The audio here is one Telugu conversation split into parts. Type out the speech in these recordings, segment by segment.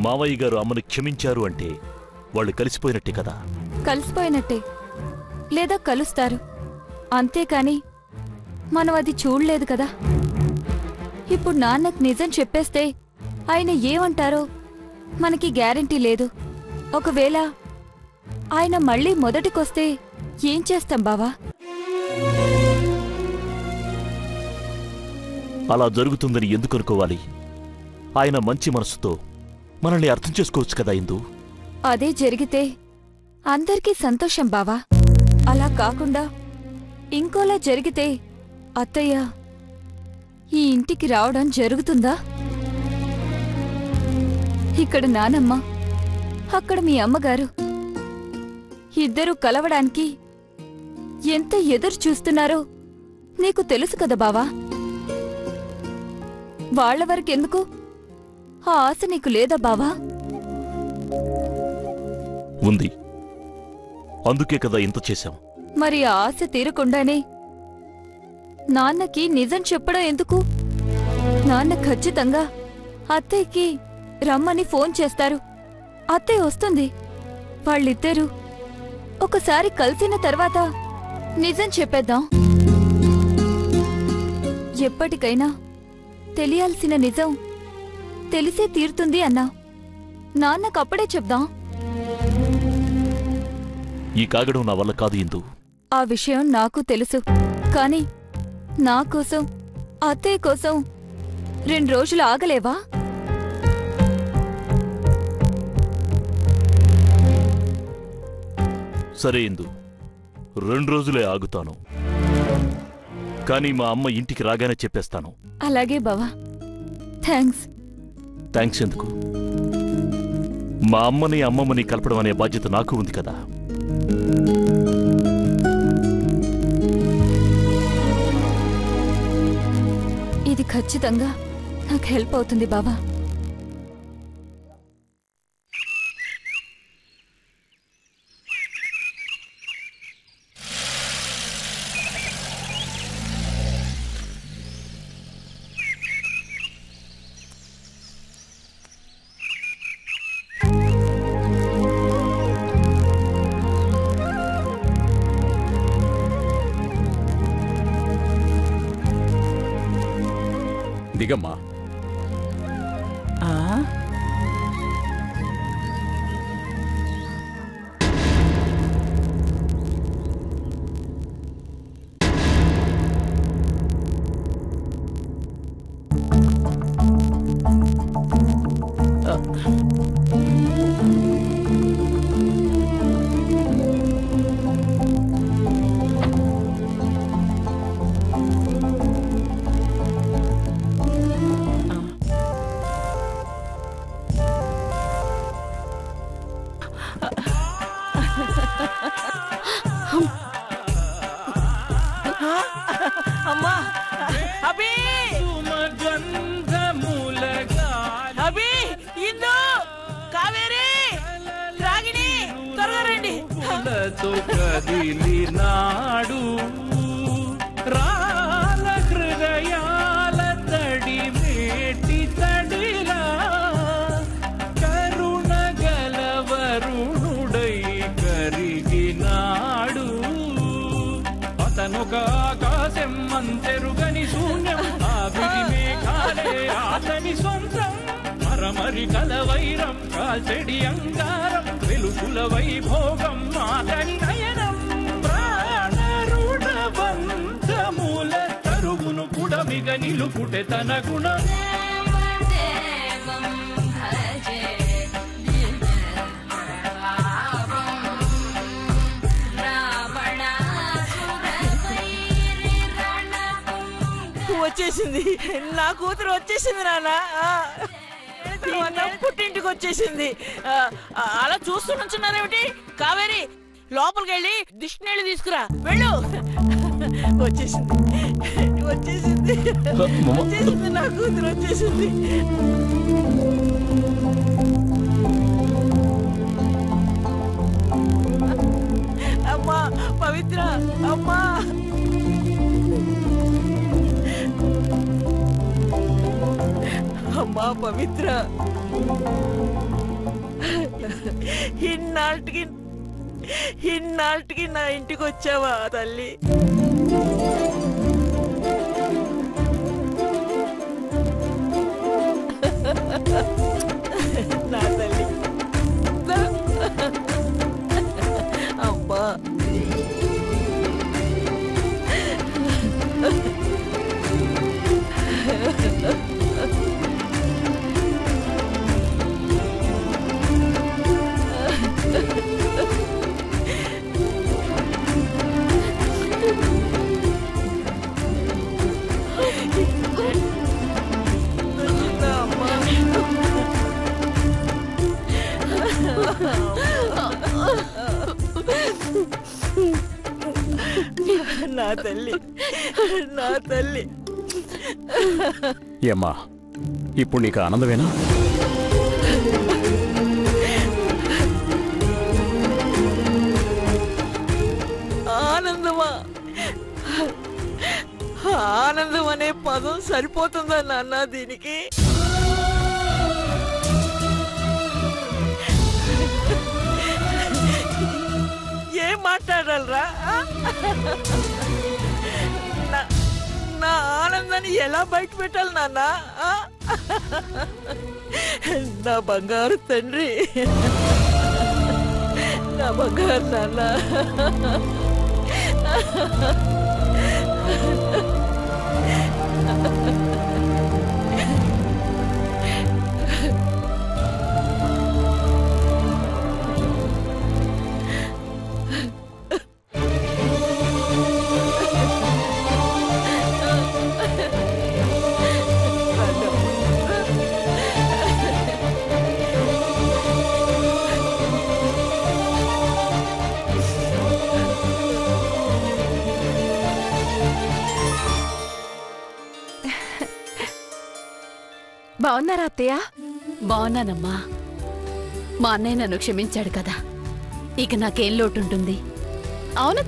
మావయ్య గారు అమ్మను క్షమించారు అంటే వాళ్ళు కలిసిపోయినట్టే కదా? కలిసిపోయినట్టే, లేదా కలుస్తారు, అంతేకాని మనం అది చూడలేదు కదా. ఇప్పుడు నాన్నకు నిజం చెప్పేస్తే ఆయన ఏమంటారో మనకి గ్యారెంటీ లేదు. ఒకవేళ ఆయన మళ్ళీ మొదటికొస్తే ఏం చేస్తాం బావా? అలా జరుగుతుందని ఎందుకు అనుకోవాలి? ఆయన మంచి మనసుతో మనల్ని అర్థం చేసుకోవచ్చు కదా ఇందు. అదే జరిగితే అందరికీ సంతోషం బావా. అలా కాకుండా ఇంకోలా జరిగితే అత్తయ్య ఈ ఇంటికి రావడం జరుగుతుందా? ఇక్కడ నానమ్మ, అక్కడ మీ అమ్మగారు ఇద్దరూ కలవడానికి ఎంత ఎదురు చూస్తున్నారో నీకు తెలుసు కదా బావా. వాళ్ల వరకెందుకు ఆ ఆశ నీకు లేదా బావా? ఉంది, అందుకే కదా ఇంత చేశాం. మరి ఆ ఆశ తీరకుండానే నాన్నకి నిజం చెప్పడం ఎందుకు? నాన్న ఖచ్చితంగా అత్తయ్యకి రమ్మని ఫోన్ చేస్తారు. అత్తయ్య వస్తుంది. వాళ్ళిద్దరూ ఒకసారి కలిసిన తర్వాత నిజం చెప్పేద్దాం. ఎప్పటికైనా తెలియాల్సిన నిజం తెలిసే తీరుతుంది అన్నా. నాన్నకప్పుడే చెప్దాం. ఈ కాగడం నా వల్ల కాదు ఇందు. ఆ విషయం నాకు తెలుసు. కాని నా కోసం, అత్తయ్య కోసం 2 రోజులు ఆగలేవా? సరే ఇందు, 2 రోజులే ఆగుతాను. కానీ మా అమ్మ ఇంటికి రాగానే చెప్పేస్తాను. అలాగే బావా. థ్యాంక్స్. థ్యాంక్స్ ఎందుకు? మా అమ్మని అమ్మమ్మని కలపడం అనే బాధ్యత నాకు ఉంది కదా. ఇది ఖచ్చితంగా నాకు హెల్ప్ అవుతుంది బావా. దిగమ్మా. అమ్మా అభి, అభి, ఇందు, కావేరి, రాగిణి, త్వరగా రండి. కదిలినాడు రాల హృదయాల తడి మేటి తడిలా కరుణ గలవరుణుడై కరిగినాడు. అతనొక ఆకాశం అంతెరుగని శూన్యం, ఆవిరి మేఘాలే అతని సొంతం. మరమరి కలవైరం కాల్చెడి అంగారం, వెలుగుల వైభోగం అతని నయనం. ప్రాణరుణ బంధముల తరుగును కుడమిగ నిలుపుటె తన గుణం. వచ్చేసింది నా కూతురు, వచ్చేసింది నాన్న. పుట్టింటికి వచ్చేసింది. అలా చూస్తూ నుంచున్నారేమిటి? కావేరి, లోపలికి వెళ్ళి దిష్టి నీళ్ళు తీసుకురా, వెళ్ళు. వచ్చేసింది, వచ్చేసింది, వచ్చేసింది, నా కూతురు వచ్చేసింది. అమ్మా పవిత్ర, అమ్మా పవిత్ర, ఇన్నాళ్ళకి నా ఇంటికి వచ్చావా తల్లి? నా తల్లి అమ్మా. నా తల్లి, నా తల్లి. ఏమ్మా, ఇప్పుడు నీకు ఆనందమేనా? ఆనందమా? ఆనందం అనే పదం సరిపోతుందా నాన్న దీనికి? ఏం మాట్లాడాలరా? నా ఆనందాన్ని ఎలా బయట పెట్టాలి నాన్న? నా బంగారు తండ్రి, నా బంగారు నాన్న. బాగున్నారా అత్తయ్య? బాగున్నానమ్మా. మా అన్నయ్య నన్ను క్షమించాడు కదా, ఇక నాకేం లోటు ఉంటుంది? అవును,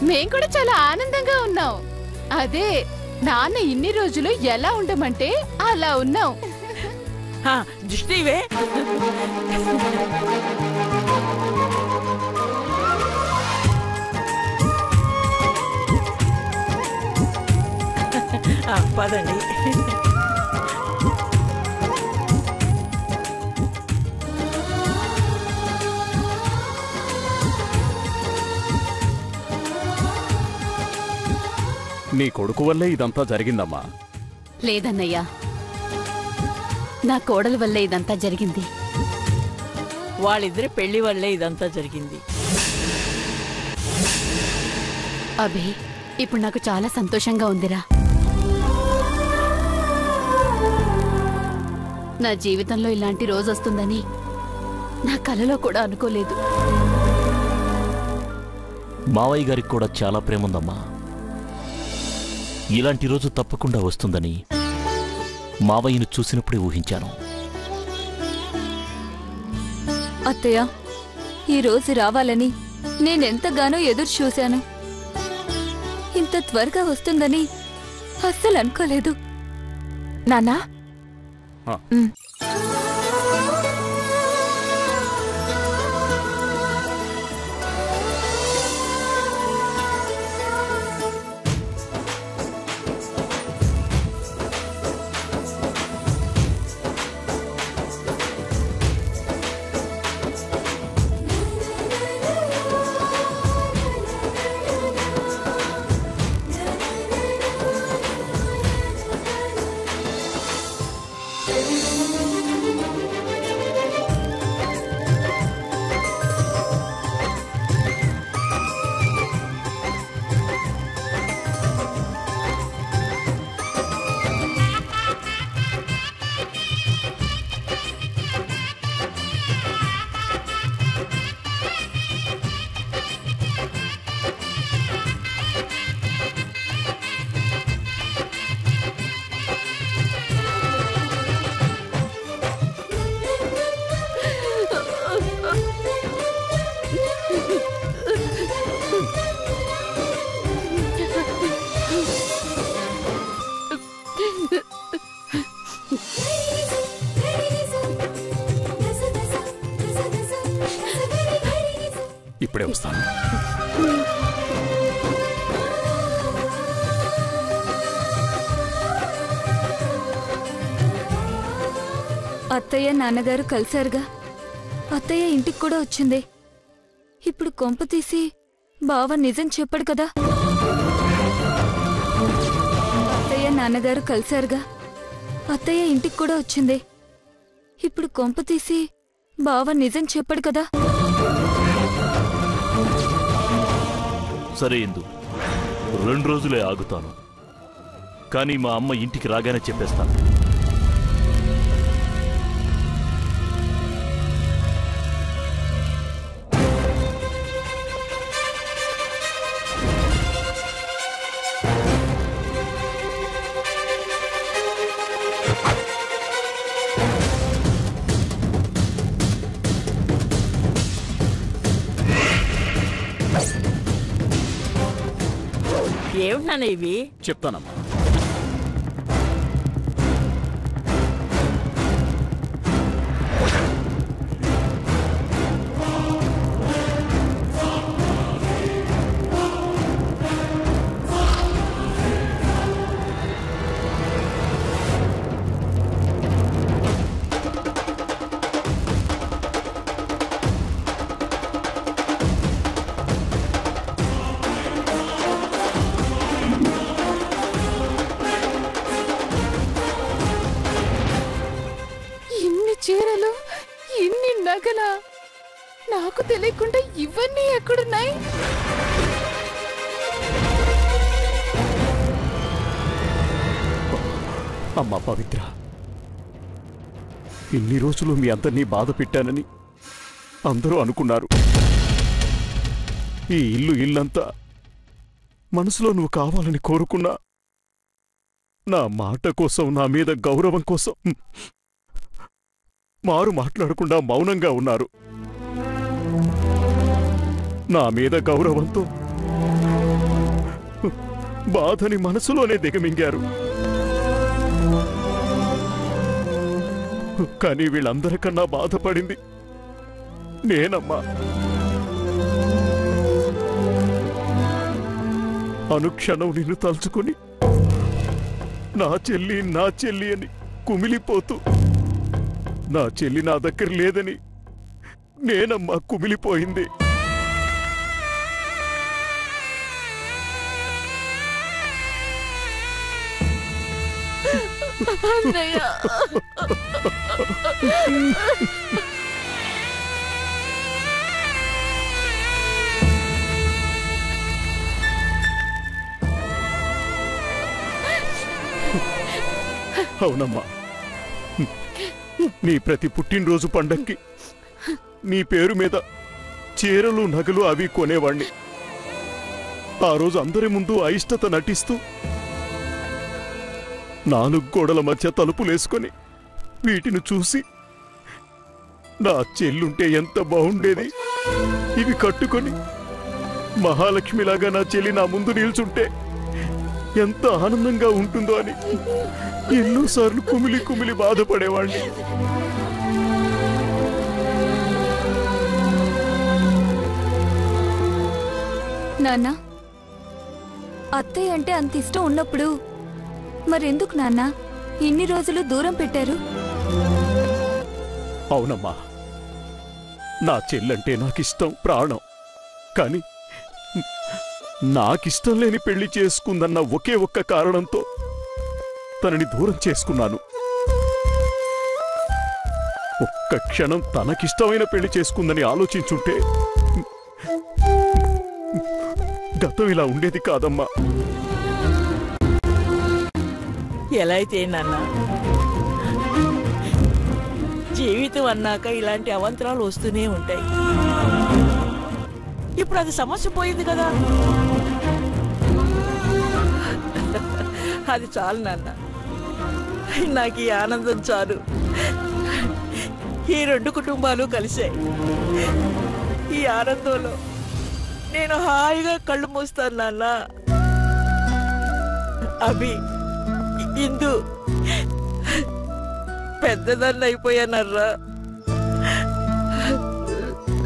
మేం కూడా చాలా ఆనందంగా ఉన్నాం. అదే నాన్న ఇన్ని రోజులు ఎలా ఉండమంటే అలా ఉన్నాం. దృష్టివే. పదండి. నీ కొడుకు వల్లే ఇదంతా జరిగిందమ్మా. లేదన్నయ్యా, నా కోడల వల్లే ఇదంతా జరిగింది. వాళ్ళిద్దరి పెళ్లి వల్లే ఇదంతా జరిగింది. అభి, ఇప్పుడు నాకు చాలా సంతోషంగా ఉందిరా. నా జీవితంలో ఇలాంటి రోజు వస్తుందని నా కలలో కూడా అనుకోలేదు. మావయ్య గారికి కూడా చాలా ప్రేమ ఉందమ్మా. ఇలాంటి రోజు తప్పకుండా వస్తుందని మావయ్యను చూసినప్పుడే ఊహించాను. అత్తయ్య, ఈ రోజు రావాలని నేనెంతగానో ఎదురు చూశాను. ఇంత త్వరగా వస్తుందని అస్సలు అనుకోలేదు. నాన్నా, వెళ్ళొస్తాను. అత్తయ్య నాన్నగారు కలిశారుగా. అత్తయ్య ఇంటికి కూడా వచ్చింది. ఇప్పుడు కొంప తీసి బావ నిజం చెప్పాడు కదా. అత్తయ్య నాన్నగారు కలిశారుగా. అత్తయ్య ఇంటికి కూడా వచ్చింది. ఇప్పుడు కొంప తీసి బావ నిజం చెప్పాడు కదా. సరే ఇందు, 2 రోజులే ఆగుతాను. కానీ మా అమ్మ ఇంటికి రాగానే చెప్పేస్తాను. ఏమిటన్నా ఇవి? చెప్తానమ్మా. చీరలు, ఇన్ని నగలా? నాకు తెలియకుండా ఇవన్నీ ఎక్కడున్నాయి? అమ్మా పవిత్ర, ఇన్ని రోజులు మీ అందరినీ బాధ పెట్టానని అందరూ అనుకున్నారు. ఈ ఇల్లంతా మనసులో నువ్వు కావాలని కోరుకున్నా నా మాట కోసం, నా మీద గౌరవం కోసం మారు మాట్లాడకుండా మౌనంగా ఉన్నారు. నా మీద గౌరవంతో బాధని మనసులోనే దిగమింగారు. కానీ వీళ్ళందరికన్నా బాధపడింది నేనమ్మా. అనుక్షణం నిన్ను తలుచుకుని నా చెల్లి అని కుమిలిపోతూ, నా చెల్లి నా దగ్గర లేదని నేనమ్మా కుమిలిపోయింది. అవునమ్మా, నీ ప్రతి పుట్టినరోజు పండక్కి నీ పేరు మీద చీరలు, నగలు అవి కొనేవాణ్ణి. ఆ రోజు అందరి ముందు అయిష్టత నటిస్తూ 4 గోడల మధ్య తలుపులేసుకొని వీటిని చూసి నా చెల్లుంటే ఎంత బాగుండేది, ఇవి కట్టుకొని మహాలక్ష్మిలాగా నా చెల్లి నా ముందు నిల్చుంటే ఎంత ఆనందంగా ఉంటుందో అని ఎన్నోసార్లు కుమిలి కుమిలి బాధపడేవాణ్ణి. నాన్న, అత్తయ్య అంటే అంత ఇష్టం ఉన్నప్పుడు మరెందుకు నాన్న ఇన్ని రోజులు దూరం పెట్టారు? అవునమ్మా, నా చెల్లంటే నాకిష్టం, ప్రాణం. కాని నాకిష్టం లేని పెళ్లి చేసుకుందన్న ఒకే ఒక్క కారణంతో తనని దూరం చేసుకున్నాను. ఒక్క క్షణం తనకిష్టమైన పెళ్లి చేసుకుందని ఆలోచించుంటే గతం ఇలా ఉండేది కాదమ్మా. ఎలా అయితే నాన్న, జీవితం అన్నాక ఇలాంటి అవంతరాలు వస్తూనే ఉంటాయి. ఇప్పుడు అది సమస్య పోయింది కదా, అది చాలు నాన్న. నాకు ఈ ఆనందం చాలు. ఈ 2 కుటుంబాలు కలిసాయి. ఈ ఆనందంలో నేను హాయిగా కళ్ళు మూస్తాను నాన్న. అభి, ఇందు పెద్దదాన్ని అయిపోయానర్రా.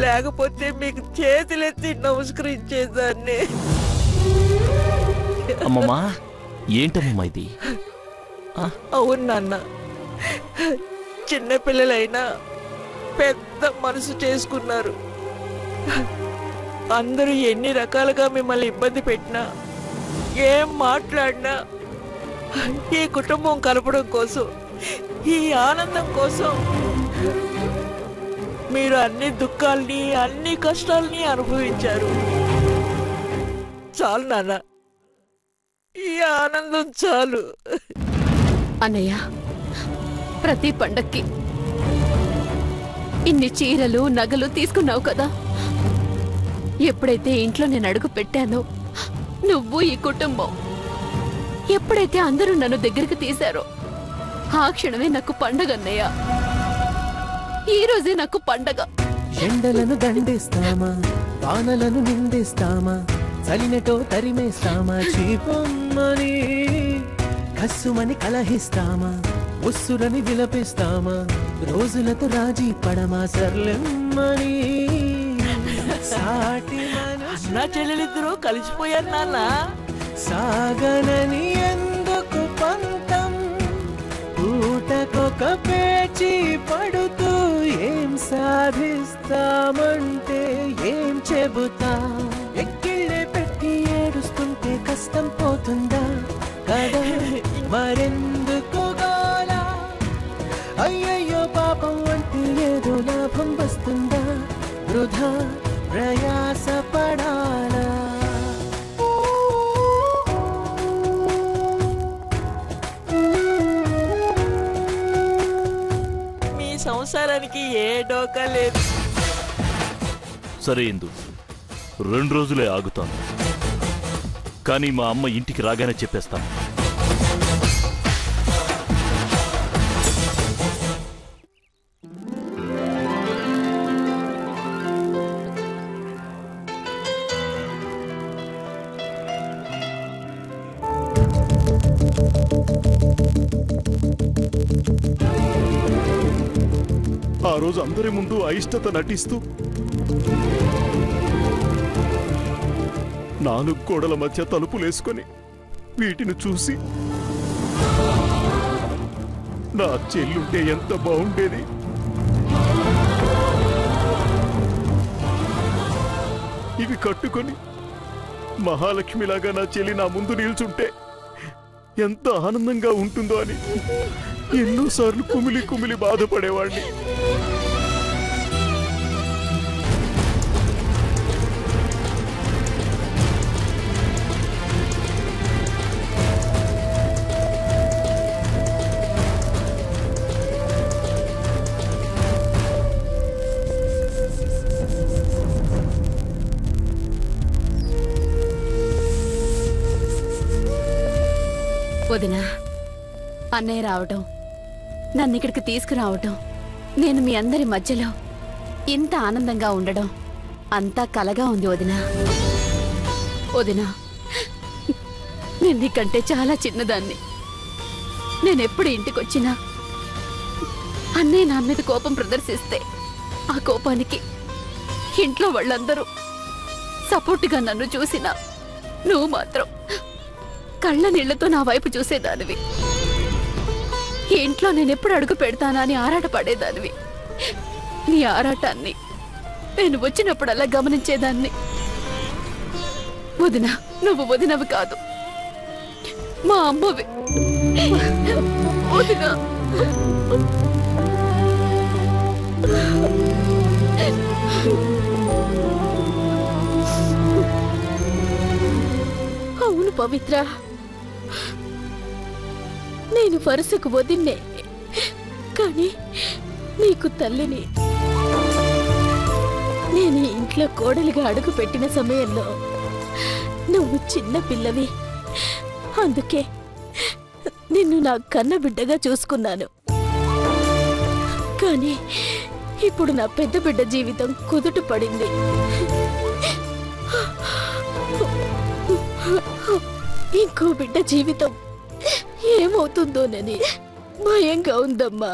లేకపోతే మీకు చేతులెత్తి నమస్కరించేదాన్ని. అమ్మమ్మా, ఏంటమ్మమ్మా ఇది? అవును నాన్న, చిన్నపిల్లలైనా పెద్ద మనసు చేసుకున్నారు. అందరూ ఎన్ని రకాలుగా మిమ్మల్ని ఇబ్బంది పెట్టినా, ఏం మాట్లాడినా ఈ కుటుంబం కలపడం కోసం, ఈ ఆనందం కోసం మీరు అన్ని దుఃఖాల్ని, అన్ని కష్టాల్ని అనుభవించారు. చాలు నాన్న, ఈ ఆనందం చాలు. అన్నయ్య, ప్రతి పండక్కి ఇన్ని చీరలు నగలు తీసుకున్నావు కదా. ఎప్పుడైతే ఇంట్లో నేను అడుగు పెట్టానో, నువ్వు ఈ కుటుంబం ఎప్పుడైతే అందరూ నన్ను దగ్గరికి తీశారో, ఆ క్షణమే నాకు పండగ అన్నయ్య. ఈ రోజే నాకు పండగ. ఎండలను దండిస్తామా, వానలను నిందిస్తామా, చలినటో తరిమేస్తామా, చీపమ్మని కస్సుమని కలహిస్తామా, ఉస్సురని విలపిస్తామా, రోజులతో రాజీ పడమా, సర్లెమ్మని సాటి అన్నా చెల్లెలిద్దరూ కలిసిపోయారు నాన్న. సాగనని ఎందుకు పంతం, పూటకొక పేచి పడుతూ ఏం సాధిస్తామంటే ఏం చెబుతా, ఎక్కిళ్ళే పెట్టి ఏడుస్తుంటే కష్టం పోతుందా కదా, మరెందుకు గోలా, అయ్యయ్యో పాపం అంటే ఏదో లాభం వస్తుందా, వృధా ప్రయాస పడాలా. మీ సంసారానికి ఏ డోకా లేదు. సరే ఇందు, 2 రోజులే ఆగుతాను, కానీ మా అమ్మ ఇంటికి రాగానే చెప్పేస్తాను. ఆ రోజు అందరి ముందు అయిష్టత నటిస్తూ 4 గోడల మధ్య తలుపులేసుకొని వీటిని చూసి నా చెల్లుంటే ఎంత బాగుండేది, ఇవి కట్టుకొని మహాలక్ష్మిలాగా నా చెల్లి నా ముందు నిల్చుంటే ఎంత ఆనందంగా ఉంటుందో అని ఎన్నోసార్లు కుమిలి కుమిలి బాధపడేవాడిని. వదినా, అన్నయ్య రావటం, నన్ను ఇక్కడికి తీసుకురావటం, నేను మీ అందరి మధ్యలో ఇంత ఆనందంగా ఉండడం అంతా కలగా ఉంది వదినా. వదినా, నేను నీకంటే చాలా చిన్నదాన్ని. నేనెప్పుడు ఇంటికొచ్చినా అన్నయ్య నా మీద కోపం ప్రదర్శిస్తే ఆ కోపానికి ఇంట్లో వాళ్ళందరూ సపోర్టుగా నన్ను చూసినా నువ్వు మాత్రం కళ్ళ నీళ్లతో నా వైపు చూసేదానివి. ఇంట్లో నేనెప్పుడు అడుగు పెడతానా అని ఆరాట పడేదానివి. నీ ఆరాటాన్ని నేను వచ్చినప్పుడల్లా గమనించేదాన్ని. వదిన, నువ్వు వదినవి కాదు, మా అమ్మవి. వదిన, అవును పవిత్ర, నేను వరుసకు వదిన్నే, కానీ నీకు తల్లిని. నేను ఇంట్లో కోడలిగా అడుగు పెట్టిన సమయంలో నువ్వు చిన్న పిల్లవి. అందుకే నిన్ను నా కన్న బిడ్డగా చూసుకున్నాను. కానీ ఇప్పుడు నా పెద్ద బిడ్డ జీవితం కుదుట పడింది. ఇంకో బిడ్డ జీవితం ఏమవుతుందోనని భయంగా ఉందమ్మా.